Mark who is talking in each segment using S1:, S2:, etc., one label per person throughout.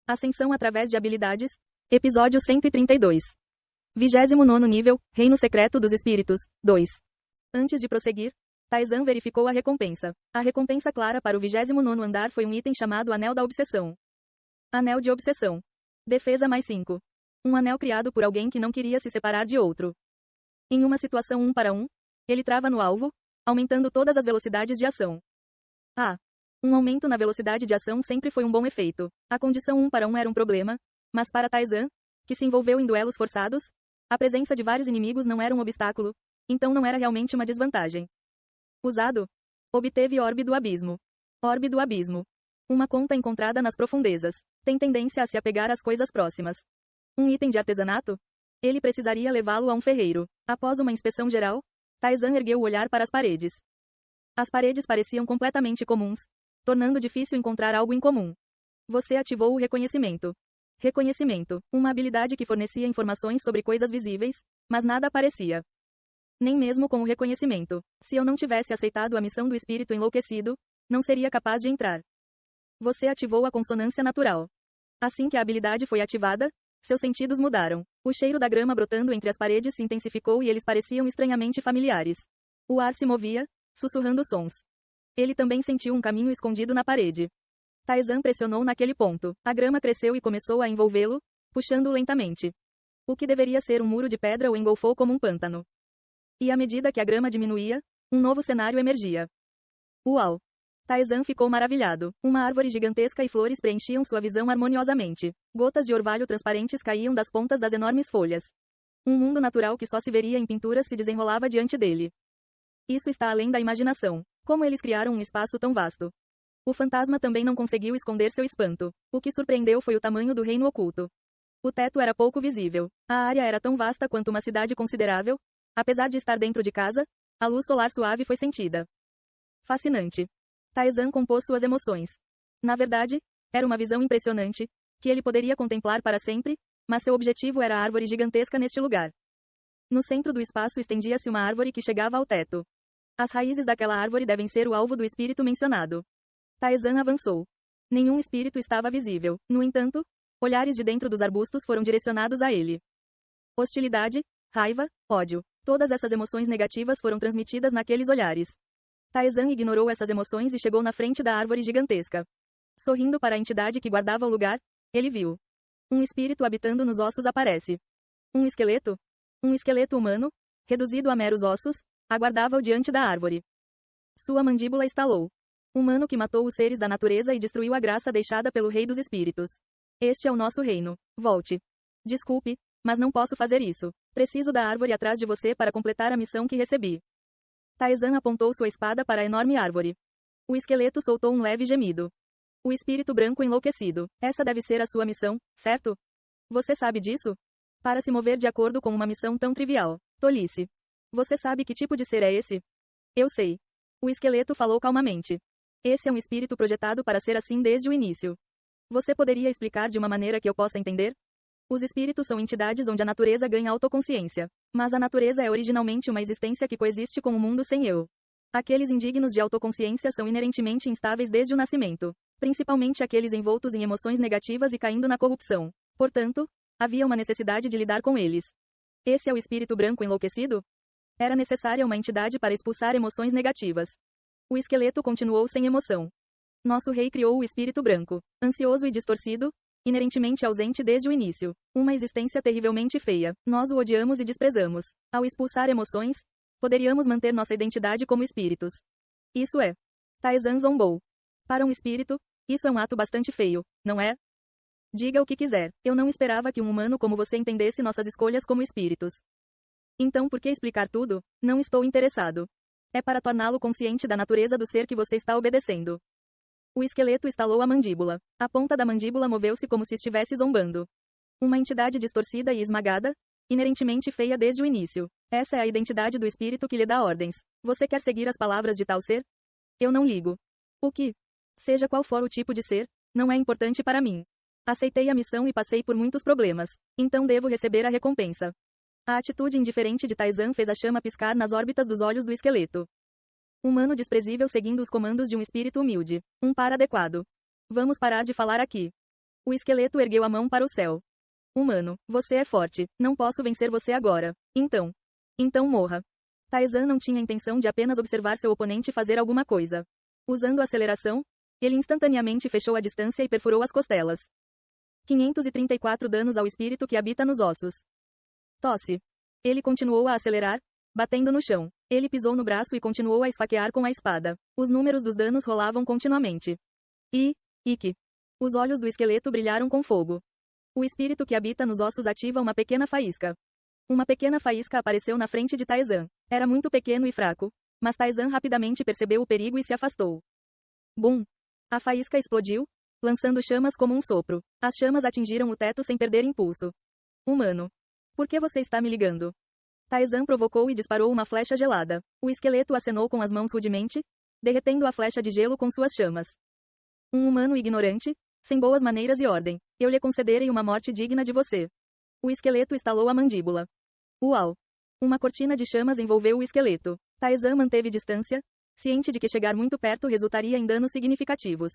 S1: Ascensão através de habilidades. Episódio 132. 29º nível, Reino Secreto dos Espíritos, 2. Antes de prosseguir, Taizan verificou a recompensa. A recompensa clara para o 29º andar foi um item chamado Anel da Obsessão. Anel de Obsessão. Defesa mais 5. Um anel criado por alguém que não queria se separar de outro. Em uma situação 1 para 1, ele trava no alvo, aumentando todas as velocidades de ação. Um aumento na velocidade de ação sempre foi um bom efeito. A condição 1 para 1 era um problema, mas para Taizan, que se envolveu em duelos forçados, a presença de vários inimigos não era um obstáculo, então não era realmente uma desvantagem. Usado. Obteve Orbe do Abismo. Orbe do Abismo. Uma conta encontrada nas profundezas. Tem tendência a se apegar às coisas próximas. Um item de artesanato? Ele precisaria levá-lo a um ferreiro. Após uma inspeção geral, Taizan ergueu o olhar para as paredes. As paredes pareciam completamente comuns, tornando difícil encontrar algo em comum. Você ativou o reconhecimento. Reconhecimento, uma habilidade que fornecia informações sobre coisas visíveis, mas nada aparecia. Nem mesmo com o reconhecimento. Se eu não tivesse aceitado a missão do espírito enlouquecido, não seria capaz de entrar. Você ativou a consonância natural. Assim que a habilidade foi ativada, seus sentidos mudaram. O cheiro da grama brotando entre as paredes se intensificou e eles pareciam estranhamente familiares. O ar se movia, sussurrando sons. Ele também sentiu um caminho escondido na parede. Taizan pressionou naquele ponto. A grama cresceu e começou a envolvê-lo, puxando-o lentamente. O que deveria ser um muro de pedra o engolfou como um pântano. E à medida que a grama diminuía, um novo cenário emergia. Uau! Taizan ficou maravilhado. Uma árvore gigantesca e flores preenchiam sua visão harmoniosamente. Gotas de orvalho transparentes caíam das pontas das enormes folhas. Um mundo natural que só se veria em pinturas se desenrolava diante dele. Isso está além da imaginação. Como eles criaram um espaço tão vasto? O fantasma também não conseguiu esconder seu espanto. O que surpreendeu foi o tamanho do reino oculto. O teto era pouco visível. A área era tão vasta quanto uma cidade considerável. Apesar de estar dentro de casa, a luz solar suave foi sentida. Fascinante. Taizan compôs suas emoções. Na verdade, era uma visão impressionante, que ele poderia contemplar para sempre, mas seu objetivo era a árvore gigantesca neste lugar. No centro do espaço estendia-se uma árvore que chegava ao teto. As raízes daquela árvore devem ser o alvo do espírito mencionado. Taizan avançou. Nenhum espírito estava visível. No entanto, olhares de dentro dos arbustos foram direcionados a ele. Hostilidade, raiva, ódio. Todas essas emoções negativas foram transmitidas naqueles olhares. Taizan ignorou essas emoções e chegou na frente da árvore gigantesca. Sorrindo para a entidade que guardava o lugar, ele viu. Um espírito habitando nos ossos aparece. Um esqueleto? Um esqueleto humano, reduzido a meros ossos, aguardava-o diante da árvore. Sua mandíbula estalou. Humano que matou os seres da natureza e destruiu a graça deixada pelo Rei dos Espíritos. Este é o nosso reino. Volte. Desculpe, mas não posso fazer isso. Preciso da árvore atrás de você para completar a missão que recebi. Taizan apontou sua espada para a enorme árvore. O esqueleto soltou um leve gemido. O espírito branco enlouquecido. Essa deve ser a sua missão, certo? Você sabe disso? Para se mover de acordo com uma missão tão trivial. Tolice. Você sabe que tipo de ser é esse? Eu sei. O esqueleto falou calmamente. Esse é um espírito projetado para ser assim desde o início. Você poderia explicar de uma maneira que eu possa entender? Os espíritos são entidades onde a natureza ganha autoconsciência. Mas a natureza é originalmente uma existência que coexiste com o mundo sem eu. Aqueles indignos de autoconsciência são inerentemente instáveis desde o nascimento. Principalmente aqueles envoltos em emoções negativas e caindo na corrupção. Portanto, havia uma necessidade de lidar com eles. Esse é o espírito branco enlouquecido? Era necessária uma entidade para expulsar emoções negativas. O esqueleto continuou sem emoção. Nosso rei criou o espírito branco, ansioso e distorcido, inerentemente ausente desde o início. Uma existência terrivelmente feia. Nós o odiamos e desprezamos. Ao expulsar emoções, poderíamos manter nossa identidade como espíritos. Isso é. Taizan zombou. Para um espírito, isso é um ato bastante feio, não é? Diga o que quiser. Eu não esperava que um humano como você entendesse nossas escolhas como espíritos. Então por que explicar tudo? Não estou interessado. É para torná-lo consciente da natureza do ser que você está obedecendo. O esqueleto estalou a mandíbula. A ponta da mandíbula moveu-se como se estivesse zombando. Uma entidade distorcida e esmagada, inerentemente feia desde o início. Essa é a identidade do espírito que lhe dá ordens. Você quer seguir as palavras de tal ser? Eu não ligo. O que? Seja qual for o tipo de ser, não é importante para mim. Aceitei a missão e passei por muitos problemas. Então devo receber a recompensa. A atitude indiferente de Taizan fez a chama piscar nas órbitas dos olhos do esqueleto. Humano desprezível seguindo os comandos de um espírito humilde. Um par adequado. Vamos parar de falar aqui. O esqueleto ergueu a mão para o céu. Humano, você é forte. Não posso vencer você agora. Então morra. Taizan não tinha intenção de apenas observar seu oponente fazer alguma coisa. Usando a aceleração, ele instantaneamente fechou a distância e perfurou as costelas. 534 danos ao espírito que habita nos ossos. Tosse. Ele continuou a acelerar, batendo no chão. Ele pisou no braço e continuou a esfaquear com a espada. Os números dos danos rolavam continuamente. Ike. Os olhos do esqueleto brilharam com fogo. O espírito que habita nos ossos ativa uma pequena faísca. Uma pequena faísca apareceu na frente de Taizan. Era muito pequeno e fraco, mas Taizan rapidamente percebeu o perigo e se afastou. Bum! A faísca explodiu, lançando chamas como um sopro. As chamas atingiram o teto sem perder impulso. Humano. Por que você está me ligando? Taizan provocou e disparou uma flecha gelada. O esqueleto acenou com as mãos rudemente, derretendo a flecha de gelo com suas chamas. Um humano ignorante, sem boas maneiras e ordem. Eu lhe concederei uma morte digna de você. O esqueleto estalou a mandíbula. Uau! Uma cortina de chamas envolveu o esqueleto. Taizan manteve distância, ciente de que chegar muito perto resultaria em danos significativos.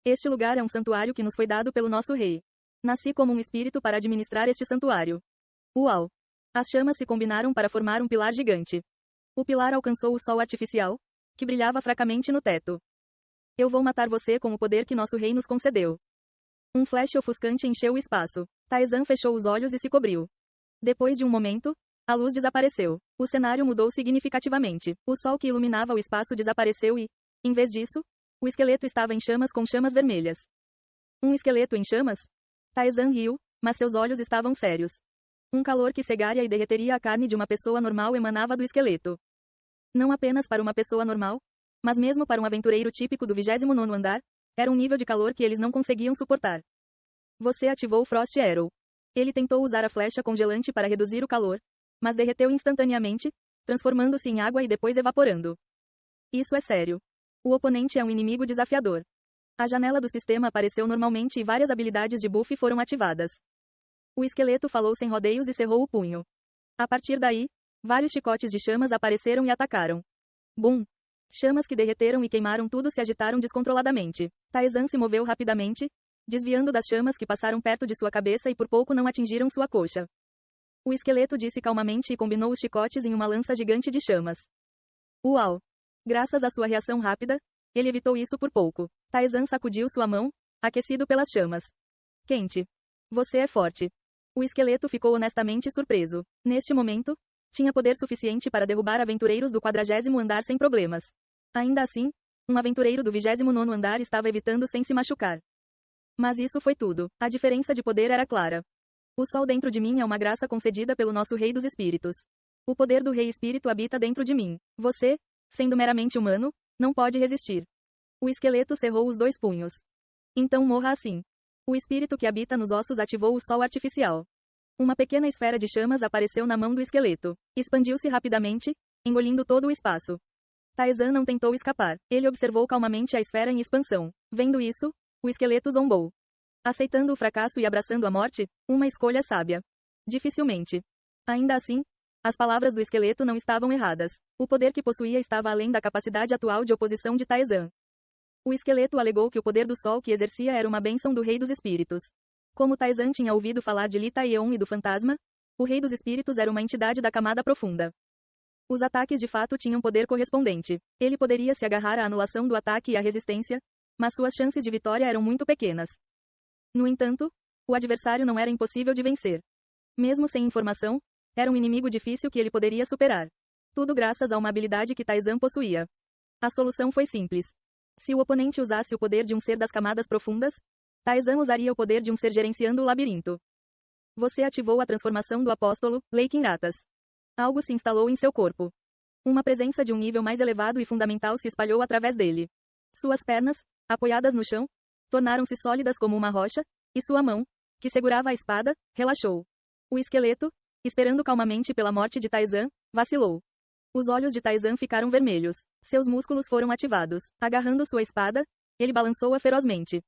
S1: Este lugar é um santuário que nos foi dado pelo nosso rei. Nasci como um espírito para administrar este santuário. Uau! As chamas se combinaram para formar um pilar gigante. O pilar alcançou o sol artificial, que brilhava fracamente no teto. Eu vou matar você com o poder que nosso rei nos concedeu. Um flash ofuscante encheu o espaço. Taizan fechou os olhos e se cobriu. Depois de um momento, a luz desapareceu. O cenário mudou significativamente. O sol que iluminava o espaço desapareceu e, em vez disso, o esqueleto estava em chamas com chamas vermelhas. Um esqueleto em chamas? Taizan riu, mas seus olhos estavam sérios. Um calor que cegaria e derreteria a carne de uma pessoa normal emanava do esqueleto. Não apenas para uma pessoa normal, mas mesmo para um aventureiro típico do 29º andar, era um nível de calor que eles não conseguiam suportar. Você ativou Frost Arrow. Ele tentou usar a flecha congelante para reduzir o calor, mas derreteu instantaneamente, transformando-se em água e depois evaporando. Isso é sério. O oponente é um inimigo desafiador. A janela do sistema apareceu normalmente e várias habilidades de buff foram ativadas. O esqueleto falou sem rodeios e cerrou o punho. A partir daí, vários chicotes de chamas apareceram e atacaram. Bum! Chamas que derreteram e queimaram tudo se agitaram descontroladamente. Taizan se moveu rapidamente, desviando das chamas que passaram perto de sua cabeça e por pouco não atingiram sua coxa. O esqueleto disse calmamente e combinou os chicotes em uma lança gigante de chamas. Uau! Graças à sua reação rápida, ele evitou isso por pouco. Taizan sacudiu sua mão, aquecido pelas chamas. Quente. Você é forte. O esqueleto ficou honestamente surpreso. Neste momento, tinha poder suficiente para derrubar aventureiros do 40º andar sem problemas. Ainda assim, um aventureiro do 29º andar estava evitando sem se machucar. Mas isso foi tudo. A diferença de poder era clara. O sol dentro de mim é uma graça concedida pelo nosso Rei dos Espíritos. O poder do Rei Espírito habita dentro de mim. Você, sendo meramente humano, não pode resistir. O esqueleto cerrou os dois punhos. Então morra assim. O espírito que habita nos ossos ativou o sol artificial. Uma pequena esfera de chamas apareceu na mão do esqueleto. Expandiu-se rapidamente, engolindo todo o espaço. Taizan não tentou escapar. Ele observou calmamente a esfera em expansão. Vendo isso, o esqueleto zombou. Aceitando o fracasso e abraçando a morte, uma escolha sábia. Dificilmente. Ainda assim, as palavras do esqueleto não estavam erradas. O poder que possuía estava além da capacidade atual de oposição de Taizan. O esqueleto alegou que o poder do sol que exercia era uma bênção do Rei dos Espíritos. Como Taizan tinha ouvido falar de Li Taeon e do fantasma, o Rei dos Espíritos era uma entidade da camada profunda. Os ataques de fato tinham poder correspondente. Ele poderia se agarrar à anulação do ataque e à resistência, mas suas chances de vitória eram muito pequenas. No entanto, o adversário não era impossível de vencer. Mesmo sem informação, era um inimigo difícil que ele poderia superar. Tudo graças a uma habilidade que Taizan possuía. A solução foi simples. Se o oponente usasse o poder de um ser das camadas profundas, Taizan usaria o poder de um ser gerenciando o labirinto. Você ativou a transformação do apóstolo, Leikin Ratas. Algo se instalou em seu corpo. Uma presença de um nível mais elevado e fundamental se espalhou através dele. Suas pernas, apoiadas no chão, tornaram-se sólidas como uma rocha, e sua mão, que segurava a espada, relaxou. O esqueleto, esperando calmamente pela morte de Taizan, vacilou. Os olhos de Taizan ficaram vermelhos. Seus músculos foram ativados. Agarrando sua espada, ele balançou-a ferozmente.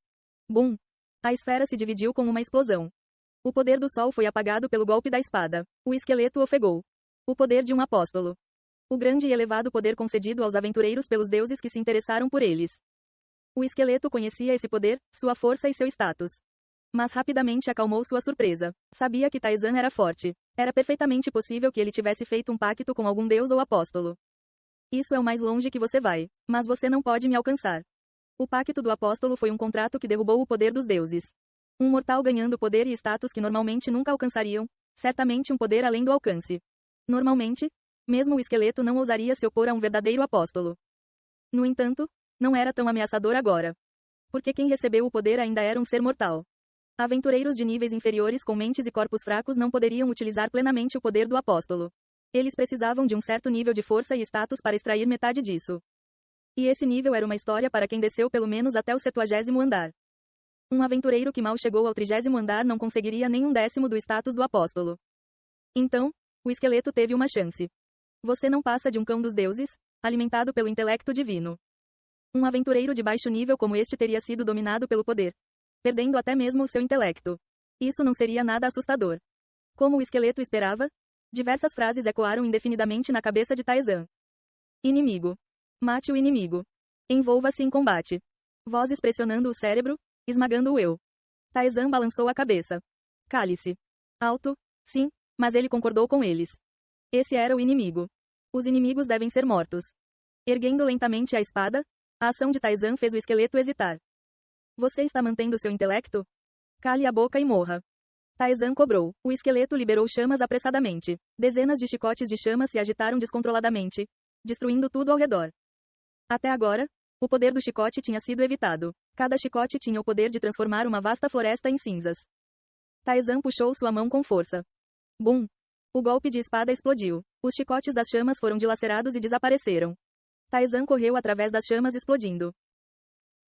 S1: Bum! A esfera se dividiu com uma explosão. O poder do sol foi apagado pelo golpe da espada. O esqueleto ofegou. O poder de um apóstolo. O grande e elevado poder concedido aos aventureiros pelos deuses que se interessaram por eles. O esqueleto conhecia esse poder, sua força e seu status. Mas rapidamente acalmou sua surpresa. Sabia que Taizan era forte. Era perfeitamente possível que ele tivesse feito um pacto com algum deus ou apóstolo. Isso é o mais longe que você vai. Mas você não pode me alcançar. O pacto do apóstolo foi um contrato que derrubou o poder dos deuses. Um mortal ganhando poder e status que normalmente nunca alcançariam, certamente um poder além do alcance. Normalmente, mesmo o esqueleto não ousaria se opor a um verdadeiro apóstolo. No entanto, não era tão ameaçador agora. Porque quem recebeu o poder ainda era um ser mortal. Aventureiros de níveis inferiores com mentes e corpos fracos não poderiam utilizar plenamente o poder do apóstolo. Eles precisavam de um certo nível de força e status para extrair metade disso. E esse nível era uma história para quem desceu pelo menos até o 70º andar. Um aventureiro que mal chegou ao 30º andar não conseguiria nem um décimo do status do apóstolo. Então, o esqueleto teve uma chance. Você não passa de um cão dos deuses, alimentado pelo intelecto divino. Um aventureiro de baixo nível como este teria sido dominado pelo poder, perdendo até mesmo o seu intelecto. Isso não seria nada assustador. Como o esqueleto esperava, diversas frases ecoaram indefinidamente na cabeça de Taizan. Inimigo. Mate o inimigo. Envolva-se em combate. Vozes pressionando o cérebro, esmagando o eu. Taizan balançou a cabeça. Cale-se. Alto, sim, mas ele concordou com eles. Esse era o inimigo. Os inimigos devem ser mortos. Erguendo lentamente a espada, a ação de Taizan fez o esqueleto hesitar. Você está mantendo seu intelecto? Cale a boca e morra. Taizan cobrou. O esqueleto liberou chamas apressadamente. Dezenas de chicotes de chama se agitaram descontroladamente, destruindo tudo ao redor. Até agora, o poder do chicote tinha sido evitado. Cada chicote tinha o poder de transformar uma vasta floresta em cinzas. Taizan puxou sua mão com força. Bum! O golpe de espada explodiu. Os chicotes das chamas foram dilacerados e desapareceram. Taizan correu através das chamas explodindo.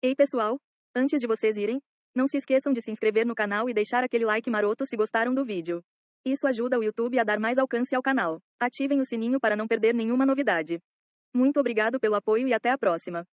S1: Ei pessoal, antes de vocês irem, não se esqueçam de se inscrever no canal e deixar aquele like maroto se gostaram do vídeo. Isso ajuda o YouTube a dar mais alcance ao canal. Ativem o sininho para não perder nenhuma novidade. Muito obrigado pelo apoio e até a próxima.